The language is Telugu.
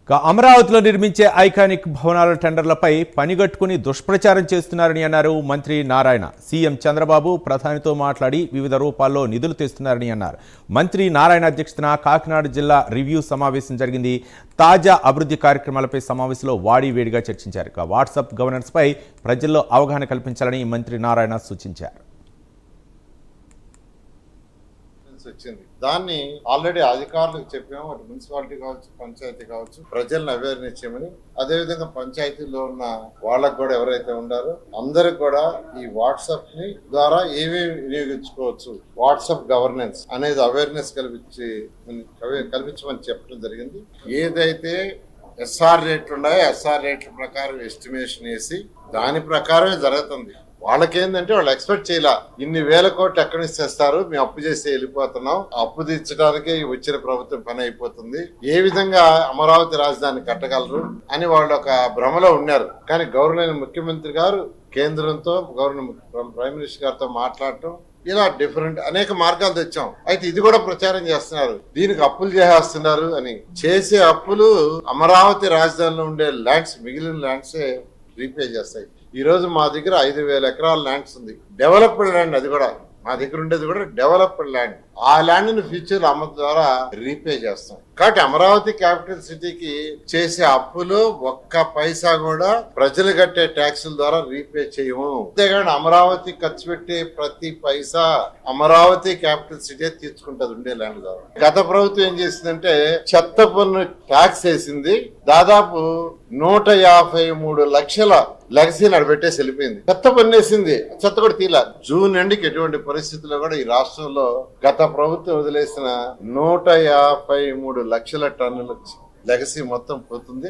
అమరావతిలో నిర్మించే ఐకానిక్ భవనాల టెండర్లపై పనిగట్టుకుని దుష్ప్రచారం చేస్తున్నారని అన్నారు మంత్రి నారాయణ. సీఎం చంద్రబాబు ప్రధానితో మాట్లాడి వివిధ రూపాల్లో నిధులు తెస్తున్నారని అన్నారు. మంత్రి నారాయణ అధ్యక్షతన కాకినాడ జిల్లా రివ్యూ సమావేశం జరిగింది. తాజా అభివృద్ధి కార్యక్రమాలపై సమావేశంలో వాడివేడిగా చర్చించారు. వాట్సాప్ గవర్నెన్స్ పై ప్రజల్లో అవగాహన కల్పించాలని మంత్రి నారాయణ సూచించారు. వచ్చింది దాన్ని ఆల్రెడీ అధికారులకు చెప్పాము. అటు మున్సిపాలిటీ కావచ్చు, పంచాయతీ కావచ్చు, ప్రజలను అవేర్నెస్ చేయమని. అదేవిధంగా పంచాయతీలో ఉన్న వాళ్ళకు కూడా ఎవరైతే ఉండారో అందరికి కూడా ఈ వాట్సాప్ ని ద్వారా ఏమేమి వినియోగించుకోవచ్చు, వాట్సాప్ గవర్నెన్స్ అనేది అవేర్నెస్ కల్పించమని చెప్పడం జరిగింది. ఏదైతే ఎస్ఆర్ రేట్లు ఉన్నాయో ఎస్ఆర్ రేట్ల ప్రకారం ఎస్టిమేషన్ వేసి దాని ప్రకారమే జరుగుతుంది. వాళ్ళకేందంటే వాళ్ళు ఎక్స్పెక్ట్ చేయాల ఇన్ని వేల కోట్లు ఎక్కడి నుంచి తెస్తారు, మేము అప్పు చేసి వెళ్ళిపోతున్నాం, అప్పు తీర్చడానికే వచ్చిన ప్రభుత్వం పని అయిపోతుంది, ఏ విధంగా అమరావతి రాజధాని కట్టగలరు అని వాళ్ళు ఒక భ్రమలో ఉన్నారు. కానీ గౌరవనీయ ముఖ్యమంత్రి గారు కేంద్రంతో ప్రైమ్ మినిస్టర్ గారితో మాట్లాడటం, ఇలా డిఫరెంట్ అనేక మార్గాలు తెచ్చాం. అయితే ఇది కూడా ప్రచారం చేస్తున్నారు, దీనికి అప్పులు చేసేస్తున్నారు అని. చేసే అప్పులు అమరావతి రాజధానిలో ఉండే ల్యాండ్స్, మిగిలిన ల్యాండ్సే రీపే చేస్తాయి. ఈ రోజు మా దగ్గర 5,000 ఎకరాల ల్యాండ్స్ ఉంది, డెవలప్డ్ ల్యాండ్. అది కూడా మా దగ్గర ఉండేది కూడా డెవలప్డ్ ల్యాండ్. ఆ ల్యాండ్ ని ఫ్యూచర్ అమ్మ ద్వారా రీపే చేస్తాం. కాబట్టి అమరావతి క్యాపిటల్ సిటీకి చేసే అప్పులు ఒక్క పైసా కూడా ప్రజలు కట్టే ట్యాక్సుల ద్వారా రీపే చేయము. అంతేగాని అమరావతి ఖర్చు పెట్టే ప్రతి పైసా అమరావతి క్యాపిటల్ సిటీ తీర్చుకుంటది ఉండే ల్యాండ్ ద్వారా. గత ప్రభుత్వం ఏం చేసిందంటే చెత్త పన్ను ట్యాక్స్ వేసింది, దాదాపు 153 లక్షల లెగసీ నడబెట్టేసి వెళ్ళిపోయింది. చెత్త పన్ను వేసింది, చెత్త కూడా తీల. జూన్ ఎండ్కి ఎటువంటి పరిస్థితుల్లో కూడా ఈ రాష్ట్రంలో గత ప్రభుత్వం వదిలేసిన 153 లక్షల టన్నుల లెగసీ మొత్తం పోతుంది.